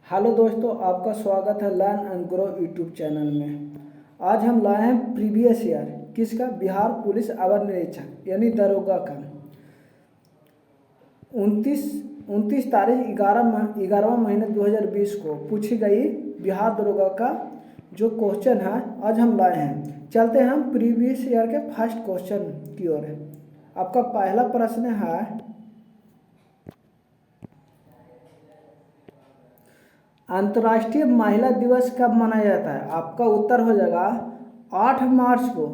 Hello दोस्तों, आपका स्वागत है learn and grow YouTube channel में। आज हम लाए हैं प्रीवियस ईयर किसका, बिहार पुलिस अवर निरीक्षक यानी दरोगा का 29 तारीख 11वां महीने 2020 को पूछी गई बिहार दरोगा का जो क्वेश्चन है आज हम लाए हैं। चलते हैं हम प्रीवियस ईयर के फर्स्ट क्वेश्चन की ओर। आपका पहला प्रश्न है, अंतर्राष्ट्रीय महिला दिवस कब मनाया जाता है? आपका उत्तर हो जाएगा 8 मार्च को।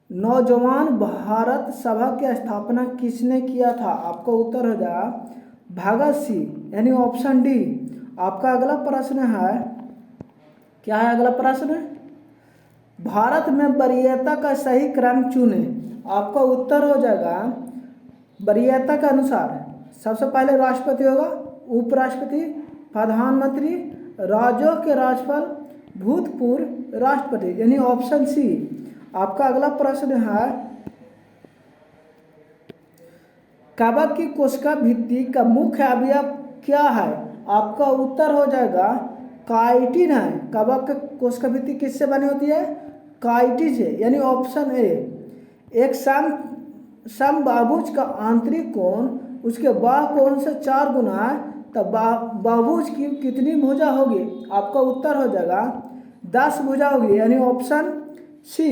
नौजवान भारत सभा की स्थापना किसने किया था? आपका उत्तर हो जाएगा भगत सिंह यानी ऑप्शन डी। आपका अगला प्रश्न है, क्या है अगला प्रश्न? भारत में वरीयता का सही क्रम चुने। आपका उत्तर हो जाएगा वरीयता के अनुसार सबसे पहले राष्ट्रपति होगा, उपराष्ट्रपति, प्रधानमंत्री, राज्यों के राज्यपाल, भूतपूर्व राष्ट्रपति यानी ऑप्शन सी। आपका अगला प्रश्न है, कवक की कोशिका भित्ति का मुख्य अवयव क्या है? आपका उत्तर हो जाएगा काइटिन है। कवक की कोशिका भित्ति किससे बनी होती है? काइटिन से यानी ऑप्शन ए। एक समबाहुभुज का आंतरिक कोण उसके बाह्य कोण से 4 गुना है, तब बहुभुज की कितनी भुजा होगी? आपका उत्तर हो जाएगा 10 भुजा होगी यानी ऑप्शन सी।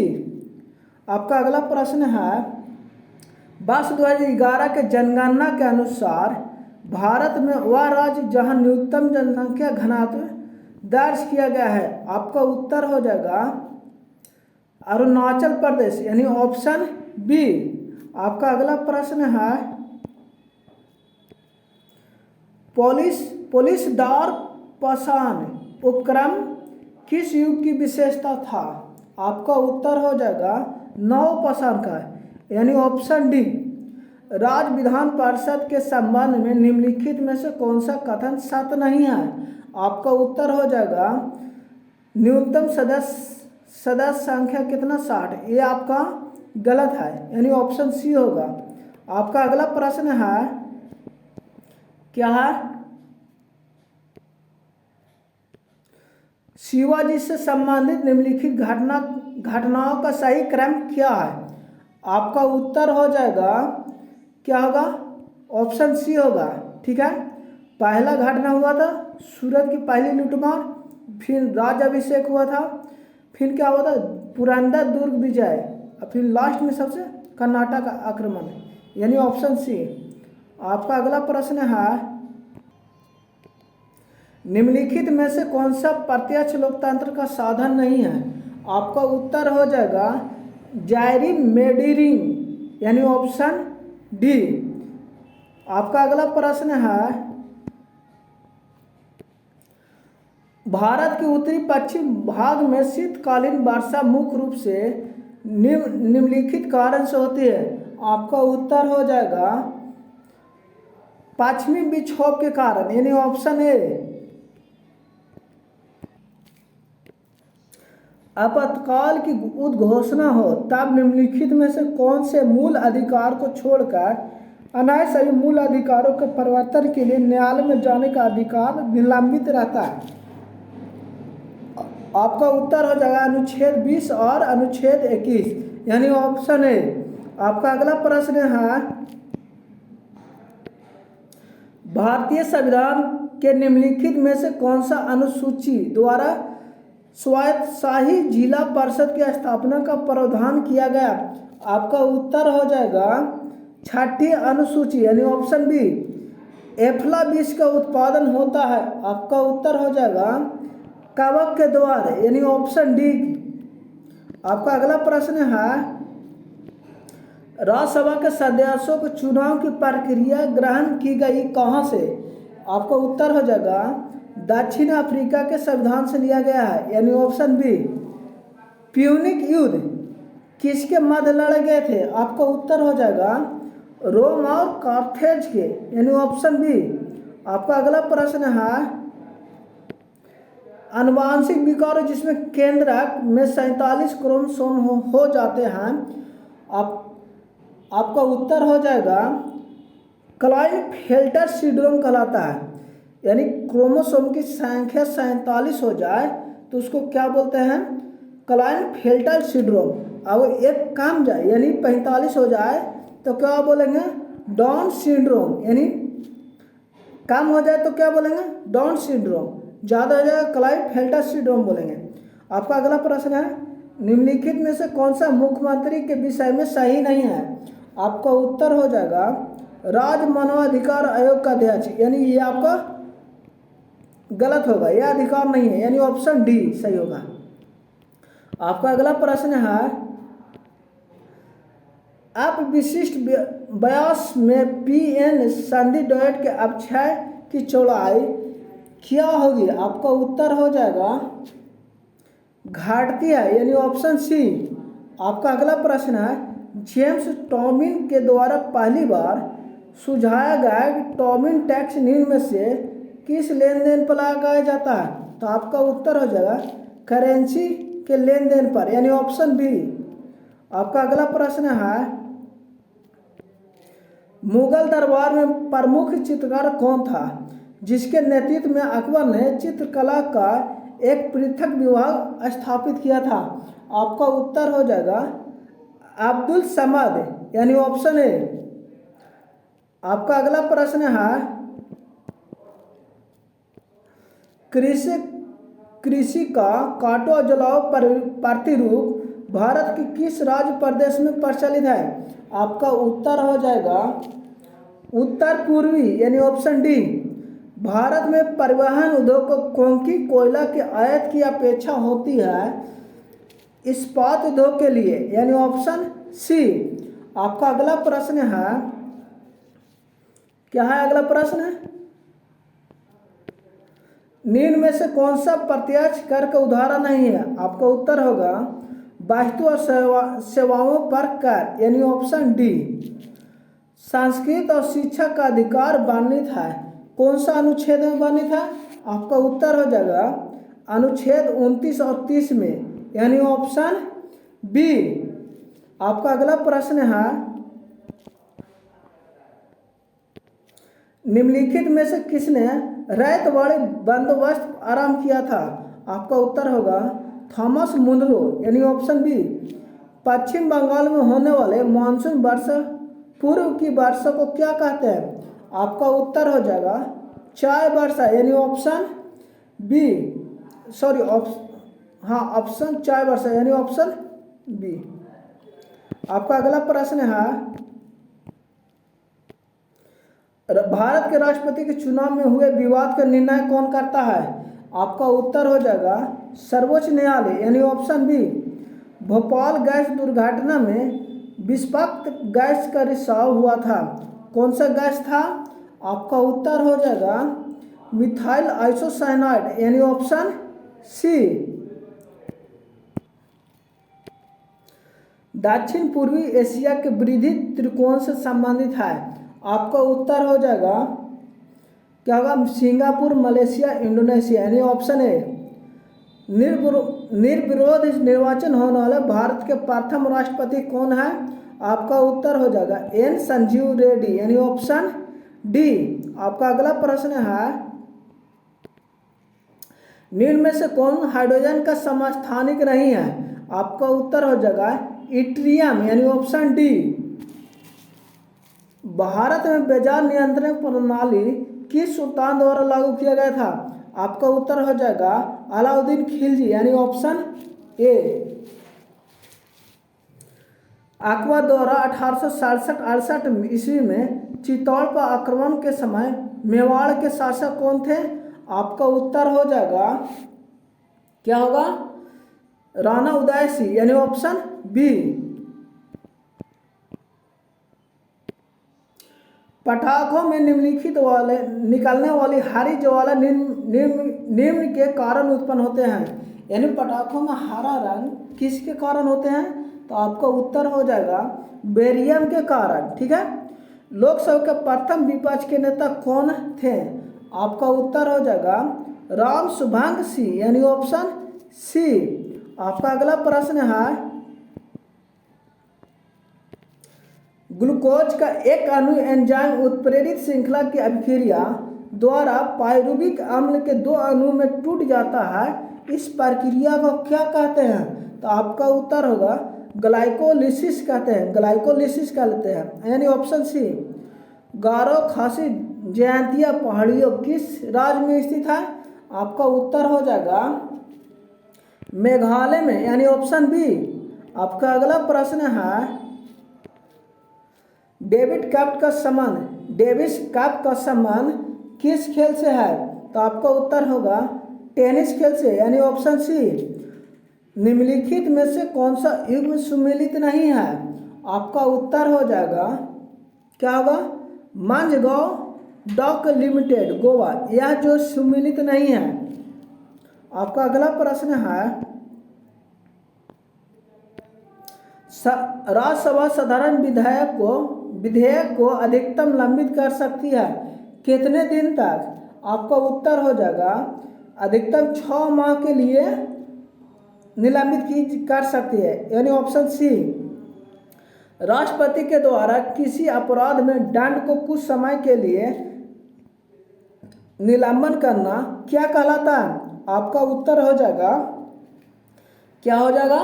आपका अगला प्रश्न है, वर्ष 2011 के जनगणना के अनुसार भारत में वह राज्य जहां न्यूनतम जनसंख्या घनत्व दर्ज किया गया है। आपका उत्तर हो जाएगा अरुणाचल प्रदेश यानी ऑप्शन बी। आपका अगला प्रश्न है, पुलिस दार पहचान उपक्रम किस युग की विशेषता था? आपका उत्तर हो जाएगा नव पहचान का यानी ऑप्शन डी। राज्य विधान परिषद के संबंध में निम्नलिखित में से कौन सा कथन सत्य नहीं है? आपका उत्तर हो जाएगा न्यूनतम सदस्य संख्या कितना 60। ये आपका गलत है यानी ऑप्शन सी होगा। आपका अगला प्रश्न है, क्या है? शिवाजी से संबंधित निम्नलिखित घटनाओं का सही क्रम क्या है? आपका उत्तर हो जाएगा, क्या होगा? ऑप्शन सी होगा। ठीक है, पहला घटना हुआ था सूरत की पहली लूटमार, फिर राज्याभिषेक हुआ था, फिर क्या हुआ था पुरंदर दुर्ग विजय, और फिर लास्ट में सबसे कर्नाटक आक्रमण यानी ऑप्शन सी। आपका अगला प्रश्न है, निम्नलिखित में से कौन सा प्रत्यक्ष लोकतंत्र का साधन नहीं है? आपका उत्तर हो जाएगा जैरिमेंडरिंग यानी ऑप्शन डी। आपका अगला प्रश्न है, भारत के उत्तरी पश्चिम भाग में शीतकालीन वर्षा मुख्य रूप से निम्नलिखित कारण से होती है। आपका उत्तर हो जाएगा पश्चिमी विक्षोभ के कारण यानी ऑप्शन ए। आपातकाल की उद्घोषणा हो तब निम्नलिखित में से कौन से मूल अधिकार को छोड़कर अन्य सभी मूल अधिकारों के परिवर्तन के लिए न्यायालय में जाने का अधिकार निलंबित रहता है? आपका उत्तर हो जाएगा अनुच्छेद 20 और अनुच्छेद 21 यानी ऑप्शन ए। आपका अगला प्रश्न है, भारतीय संविधान के निम्नलिखित में से कौन सा अनुसूची द्वारा स्वायत्तशासी जिला परिषद की स्थापना का प्रावधान किया गया? आपका उत्तर हो जाएगा 6ठी अनुसूची यानी ऑप्शन बी। एफ्ला विष का उत्पादन होता है। आपका उत्तर हो जाएगा कवक के द्वारा यानी ऑप्शन डी। आपका अगला प्रश्न है, राज्यसभा के सदस्यों को चुनाव की प्रक्रिया ग्रहण की गई कहाँ से? आपका उत्तर हो जाएगा दक्षिण अफ्रीका के संविधान से लिया गया है यानी ऑप्शन बी। प्यूनिक युद्ध किसके मध्य लड़े गए थे? आपका उत्तर हो जाएगा रोम और कार्थेज के यानी ऑप्शन बी। आपका अगला प्रश्न है, आनुवांशिक विकार जिसमें केंद्रक में 47 क्रोमोसोम हो जाते हैं। आपका उत्तर हो जाएगा क्लाइनफेल्टर सिंड्रोम कहलाता है। यानी क्रोमोसोम की संख्या 47 हो जाए तो उसको क्या बोलते हैं, क्लाइनफेल्टर सिंड्रोम। अब एक काम जाए यानी 45 हो जाए तो क्या बोलेंगे, डाउन सिंड्रोम। यानी कम हो जाए तो क्या बोलेंगे, डाउन सिंड्रोम। ज़्यादा हो जाए क्लाइनफेल्टर सिंड्रोम बोलेंगे। आपका अगला प्रश्न है, निम्नलिखित में से कौन सा मुख्यमंत्री के विषय में सही नहीं है। आपका उत्तर हो जाएगा राज्य मानवाधिकार आयोग का अध्यक्ष, यानी ये आपका गलत होगा, यह अधिकार नहीं है, यानी ऑप्शन डी सही होगा। आपका अगला प्रश्न है, आप विशिष्ट व्यास में पी एन संधि डॉट के अपक्षय की चौड़ाई क्या होगी। आपका उत्तर हो जाएगा घाटती है, यानी ऑप्शन सी। आपका अगला प्रश्न है, जेम्स टॉबिन के द्वारा पहली बार सुझाया गया कि टॉबिन टैक्स निम्न में से किस लेन देन पर लगाया जाता है। तो आपका उत्तर हो जाएगा करेंसी के लेन देन पर, यानी ऑप्शन बी। आपका अगला प्रश्न है, मुगल दरबार में प्रमुख चित्रकार कौन था जिसके नेतृत्व में अकबर ने चित्रकला का एक पृथक विभाग स्थापित किया था। आपका उत्तर हो जाएगा अब्दुल समद, यानी ऑप्शन ए। आपका अगला प्रश्न है, कृषि का काटो जलाओ प्रतिरूप भारत के किस राज्य प्रदेश में प्रचलित है। आपका उत्तर हो जाएगा उत्तर पूर्वी, यानी ऑप्शन डी। भारत में परिवहन उद्योग को क्योंकि कोयला के आयात की अपेक्षा होती है इस्पात उद्योग के लिए, यानी ऑप्शन सी। आपका अगला प्रश्न है, क्या है अगला प्रश्न, निम्न में से कौन सा प्रत्यक्ष कर का उदाहरण नहीं है। आपका उत्तर होगा वस्तु और सेवाओं पर कर, यानी ऑप्शन डी। संस्कृत और शिक्षा का अधिकार वर्णित है, कौन सा अनुच्छेद में वर्णित है। आपका उत्तर हो जाएगा अनुच्छेद 29 और 30 में, यानी ऑप्शन बी। आपका अगला प्रश्न है, निम्नलिखित में से किसने रैयतवाड़ी बंदोबस्त आरंभ किया था। आपका उत्तर होगा थॉमस मुनरो, यानी ऑप्शन बी। पश्चिम बंगाल में होने वाले मानसून वर्षा पूर्व की वर्षा को क्या कहते हैं। आपका उत्तर हो जाएगा चाय वर्षा, यानी ऑप्शन बी, सॉरी ऑप्शन चाय वर्षा, यानी ऑप्शन बी। आपका अगला प्रश्न है, भारत के राष्ट्रपति के चुनाव में हुए विवाद का निर्णय कौन करता है। आपका उत्तर हो जाएगा सर्वोच्च न्यायालय, यानी ऑप्शन बी। भोपाल गैस दुर्घटना में विषाक्त गैस का रिसाव हुआ था, कौन सा गैस था। आपका उत्तर हो जाएगा मिथाइल आइसोसाइनाइड, यानी ऑप्शन सी। दक्षिण पूर्वी एशिया के वृद्धि त्रिकोण से संबंधित है। आपका उत्तर हो जाएगा क्या होगा, सिंगापुर, मलेशिया, इंडोनेशिया, यानी ऑप्शन ए। निर्विरोध निर्वाचन होने वाले भारत के प्रथम राष्ट्रपति कौन है। आपका उत्तर हो जाएगा एन संजीव रेड्डी, यानी ऑप्शन डी। आपका अगला प्रश्न है, निम्न में से कौन हाइड्रोजन का समस्थानिक नहीं है। आपका उत्तर हो जाएगा इट्रियम, यानी ऑप्शन डी। भारत में बाजार नियंत्रण प्रणाली किस सुल्तान द्वारा लागू किया गया था। आपका उत्तर हो जाएगा अलाउद्दीन खिलजी, यानी ऑप्शन ए। अकबर द्वारा 1867-68 ईस्वी में चित्तौड़ पर आक्रमण के समय मेवाड़ के शासक कौन थे। आपका उत्तर हो जाएगा क्या होगा, राणा उदय सिंह, यानी ऑप्शन बी। पटाखों में निम्नलिखित वाले निकलने वाली हरी ज्वाला निम्न के कारण उत्पन्न होते हैं, यानी पटाखों में हरा रंग किसके कारण होते हैं। तो आपका उत्तर हो जाएगा बेरियम के कारण, ठीक है। लोकसभा के प्रथम विपक्ष के नेता कौन थे। आपका उत्तर हो जाएगा राम सुभांग सिंह, यानी ऑप्शन सी। आपका अगला प्रश्न है, ग्लूकोज का एक अणु एंजाइम उत्प्रेरित श्रृंखला की अभिक्रिया द्वारा पायरुविक अम्ल के 2 अणु में टूट जाता है, इस प्रक्रिया को क्या कहते हैं? तो आपका उत्तर होगा ग्लाइकोलिसिस कहते हैं, ग्लाइकोलिसिस कहते हैं, यानी ऑप्शन सी। गारो खासी जयंतिया पहाड़ियों किस राज्य में स्थित है? आपका उत्तर हो जाएगा मेघालय में, यानी ऑप्शन बी। आपका अगला प्रश्न है डेविस कप का संबंध किस खेल से है? तो आपका उत्तर होगा टेनिस खेल से, यानी ऑप्शन सी। निम्नलिखित में से कौन सा युग्म सुमेलित नहीं है? आपका उत्तर हो जाएगा क्या होगा? मंझगांव डॉक लिमिटेड गोवा, यह जो सुमेलित नहीं है। आपका अगला प्रश्न है राज्यसभा साधारण विधेयक को अधिकतम लंबित कर सकती है कितने दिन तक? आपका उत्तर हो जाएगा अधिकतम 6 माह के लिए निलंबित कर सकती है, यानी ऑप्शन सी। राष्ट्रपति के द्वारा किसी अपराध में दंड को कुछ समय के लिए निलंबन करना क्या कहलाता है? आपका उत्तर हो जाएगा क्या हो जाएगा?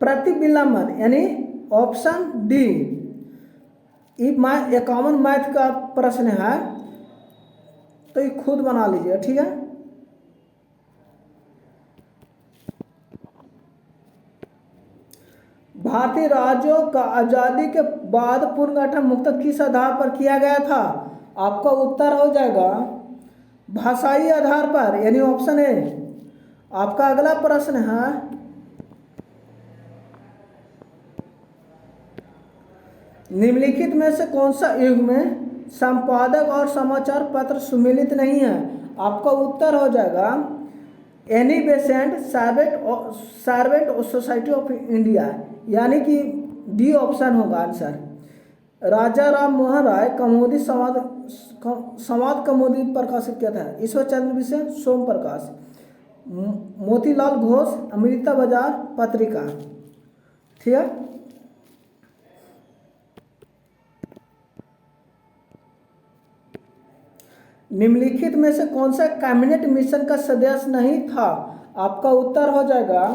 प्रतिविलंबन, यानी ऑप्शन डी। 51 मैथ का प्रश्न है, तो ये खुद बना लीजिए, ठीक है। भारतीय राज्यों का आज़ादी के बाद पुनर्गठन मुख्यतः किस आधार पर किया गया था? आपका उत्तर हो जाएगा भाषाई आधार पर, यानी ऑप्शन ए। आपका अगला प्रश्न है निम्नलिखित में से कौन सा युग में संपादक और समाचार पत्र सुमेलित नहीं है? आपका उत्तर हो जाएगा Annie Besant servant society of India, यानी कि डी ऑप्शन होगा आंसर। राजा राम मोहन राय कमोदी संवाद कमोदी प्रकाशित किया था। ईश्वर चंद्र बिसेन सोम प्रकाश। मोतीलाल घोष अमृता बाजार पत्रिका, ठीक है। निम्नलिखित में से कौन सा कैबिनेट मिशन का सदस्य नहीं था? आपका उत्तर हो जाएगा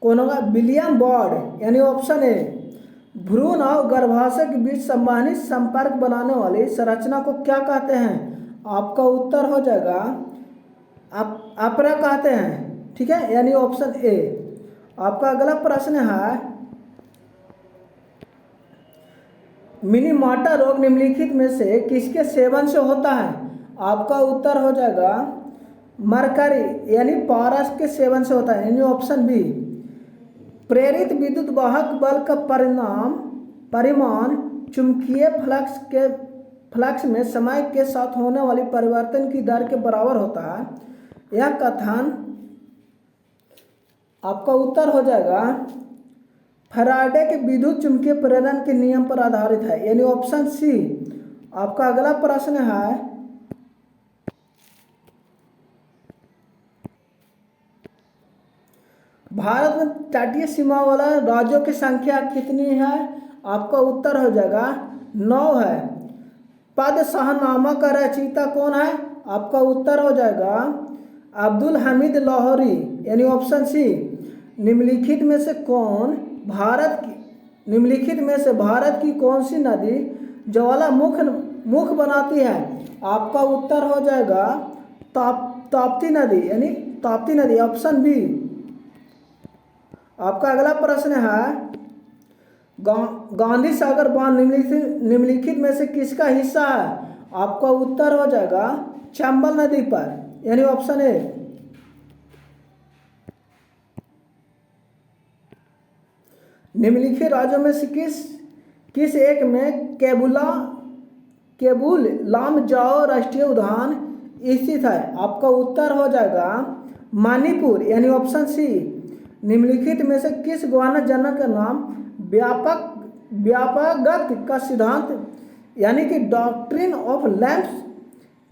कौन होगा? विलियम बॉर्ड, यानी ऑप्शन ए। भ्रूण और गर्भाशय के बीच संवहनी संपर्क बनाने वाली संरचना को क्या कहते हैं? आपका उत्तर हो जाएगा अपरा कहते हैं, ठीक है, यानी ऑप्शन ए। आपका अगला प्रश्न है मिनीमाटा रोग निम्नलिखित में से किसके सेवन से होता है? आपका उत्तर हो जाएगा मरकरी, यानी पारस के सेवन से होता है, यानी ऑप्शन बी। प्रेरित विद्युत वाहक बल का परिमाण चुंबकीय फ्लक्स में समय के साथ होने वाली परिवर्तन की दर के बराबर होता है। यह कथन आपका उत्तर हो जाएगा फैराडे के विद्युत चुंबकीय प्रेरण के नियम पर आधारित है, यानी ऑप्शन सी। आपका अगला प्रश्न है भारत में तटीय सीमा वाला राज्यों की संख्या कितनी है? आपका उत्तर हो जाएगा 9 है। पद शाहनामा का रचयिता कौन है? आपका उत्तर हो जाएगा अब्दुल हमीद लाहौरी, यानी ऑप्शन सी। निम्नलिखित में से भारत की कौन सी नदी ज्वालामुख बनाती है? आपका उत्तर हो जाएगा ताप्ती नदी, यानी ताप्ती नदी, ऑप्शन बी। आपका अगला प्रश्न है गांधी सागर बांध निम्नलिखित में से किसका हिस्सा है? आपका उत्तर हो जाएगा चंबल नदी पर, यानी ऑप्शन ए। निम्नलिखित राज्यों में से किस एक में केबुल लामजाओ राष्ट्रीय उद्यान स्थित है? आपका उत्तर हो जाएगा मणिपुर, यानी ऑप्शन सी। निम्नलिखित में से किस गवर्नर जनरल का नाम व्यापकगत का सिद्धांत, यानी कि डॉक्ट्रिन ऑफ लैंप्स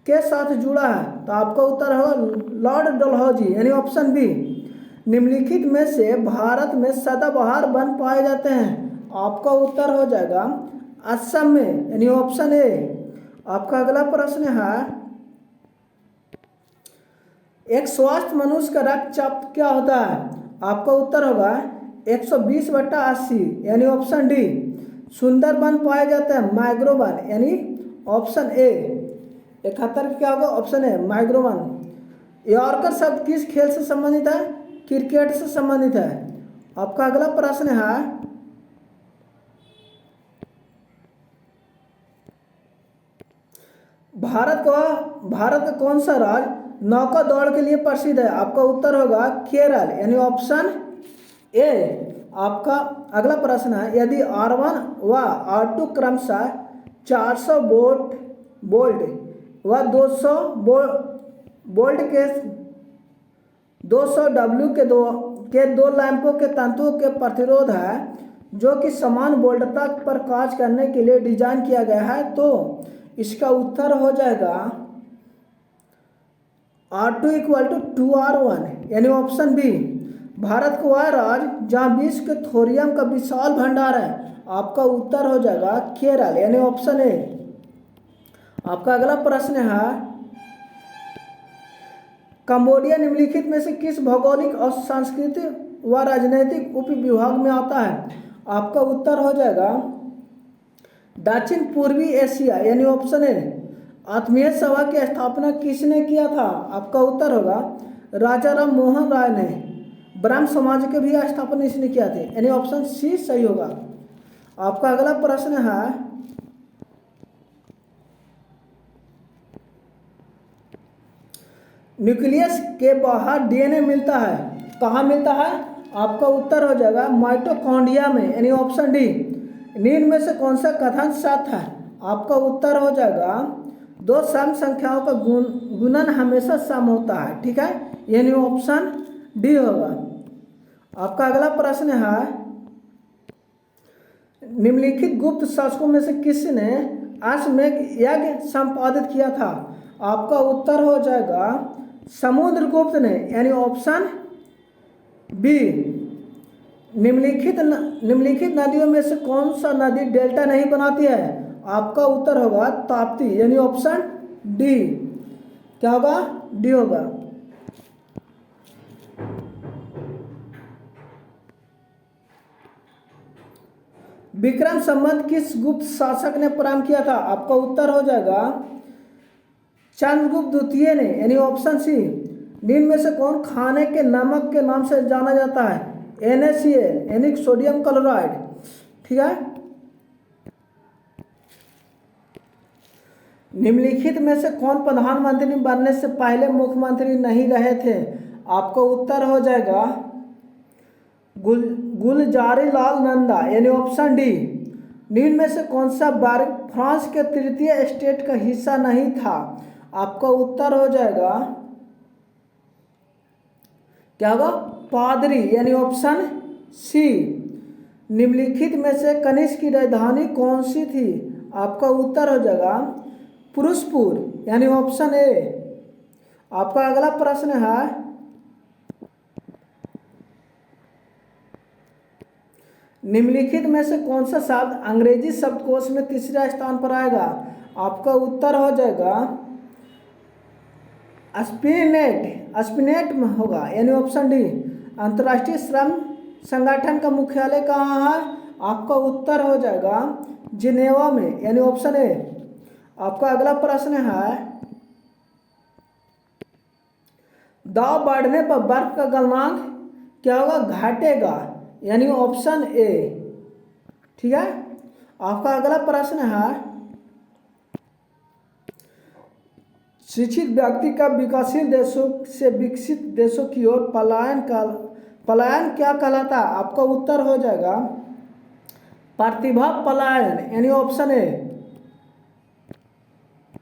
के साथ जुड़ा है? तो आपका उत्तर होगा लॉर्ड डलहौजी, यानी ऑप्शन बी। निम्नलिखित में से भारत में सदाबहार वन पाए जाते हैं? आपका उत्तर हो जाएगा असम में, यानी ऑप्शन ए। आपका अगला प्रश्न है, एक स्वस्थ मनुष्य का रक्तचाप क्या होता है? आपका उत्तर होगा 120/80 यानी ऑप्शन डी। सुंदर वन पाए जाते हैं मैंग्रोव वन यानी ऑप्शन ए। 71 क्या होगा? Option A mangrove one. Yorker शब्द किस खेल से संबंधित है? क्रिकेट से संबंधित है। आपका अगला प्रश्न है, भारत का कौन सा राज्य नौका दौड़ के लिए प्रसिद्ध है? आपका उत्तर होगा केरल यानी ऑप्शन ए। आपका अगला प्रश्न है, यदि R1 व R2 क्रमशः 400 वोल्ट व 200 वोल्ट के 200 W के दो लैंपों के तंतुओं के प्रतिरोध है जो कि समान वोल्टता पर कार्य करने के लिए डिजाइन किया गया है, तो इसका उत्तर हो जाएगा R2 = 2R1 यानी ऑप्शन बी। भारत का वह राज्य जहाँ विश्व के थोरियम का विशाल भंडार है। आपका उत्तर हो जाएगा केरल यानी ऑप्शन ए। आपका अगला प्रश्न है, कंबोडिया निम्नलिखित में से किस भौगोलिक और सांस्कृतिक व राजनीतिक उपविभाग में आता है? आपका उत्तर हो जाएगा दक्षिण पूर्वी एशिया यानी ऑप्शन ए। आत्मीय सभा की स्थापना किसने किया था? आपका उत्तर होगा राजा राम मोहन राय ने। ब्रह्म समाज के भी स्थापना इसने किया थे यानी ऑप्शन सी सही होगा। आपका अगला प्रश्न है, न्यूक्लियस के बाहर डीएनए मिलता है, कहाँ मिलता है? आपका उत्तर हो जाएगा माइटोकॉन्ड्रिया में यानी ऑप्शन डी। निम्न में से कौन सा कथन सत्य है? आपका उत्तर हो जाएगा दो सम संख्याओं का गुणन हमेशा सम होता है, ठीक है, यानी ऑप्शन डी होगा। आपका अगला प्रश्न है, निम्नलिखित गुप्त शासकों में से किसने अश्वमेध यज्ञ संपादित किया था? आपका उत्तर हो जाएगा समुद्रगुप्त ने यानी ऑप्शन बी। निम्नलिखित नदियों में से कौन सा नदी डेल्टा नहीं बनाती है? आपका उत्तर होगा ताप्ती यानी ऑप्शन डी। क्या होगा? डी होगा। विक्रम संवत किस गुप्त शासक ने प्रारंभ किया था? आपका उत्तर हो जाएगा चंद्रगुप्त द्वितीय ने यानी ऑप्शन सी। निम्न में से कौन खाने के नमक के नाम से जाना जाता है? NaCl यानी सोडियम क्लोराइड, ठीक है। निम्नलिखित में से कौन प्रधानमंत्री बनने से पहले मुख्यमंत्री नहीं रहे थे? आपका उत्तर हो जाएगा गुलजारीलाल नंदा यानी ऑप्शन डी। निम्न में से कौन सा वर्ग फ्रांस के तृतीय स्टेट का हिस्सा नहीं था? आपका उत्तर हो जाएगा क्या होगा? पादरी यानी ऑप्शन सी। निम्नलिखित में से कनिष्क की राजधानी कौन सी थी? आपका उत्तर हो जाएगा पुरुषपुर यानी ऑप्शन ए। आपका अगला प्रश्न है, निम्नलिखित में से कौन सा शब्द अंग्रेजी शब्दकोश में तीसरा स्थान पर आएगा? आपका उत्तर हो जाएगा स्पिनेट में होगा यानी ऑप्शन डी। अंतर्राष्ट्रीय श्रम संगठन का मुख्यालय कहाँ है? आपका उत्तर हो जाएगा जिनेवा में यानी ऑप्शन ए। आपका अगला प्रश्न है, दाब बढ़ने पर बर्फ का गलनांक क्या होगा? घटेगा यानी ऑप्शन ए, ठीक है। आपका अगला प्रश्न है, शिक्षित व्यक्ति का विकासशील देशों से विकसित देशों की ओर पलायन क्या कहलाता है? आपका उत्तर हो जाएगा प्रतिभा पलायन यानी ऑप्शन ए।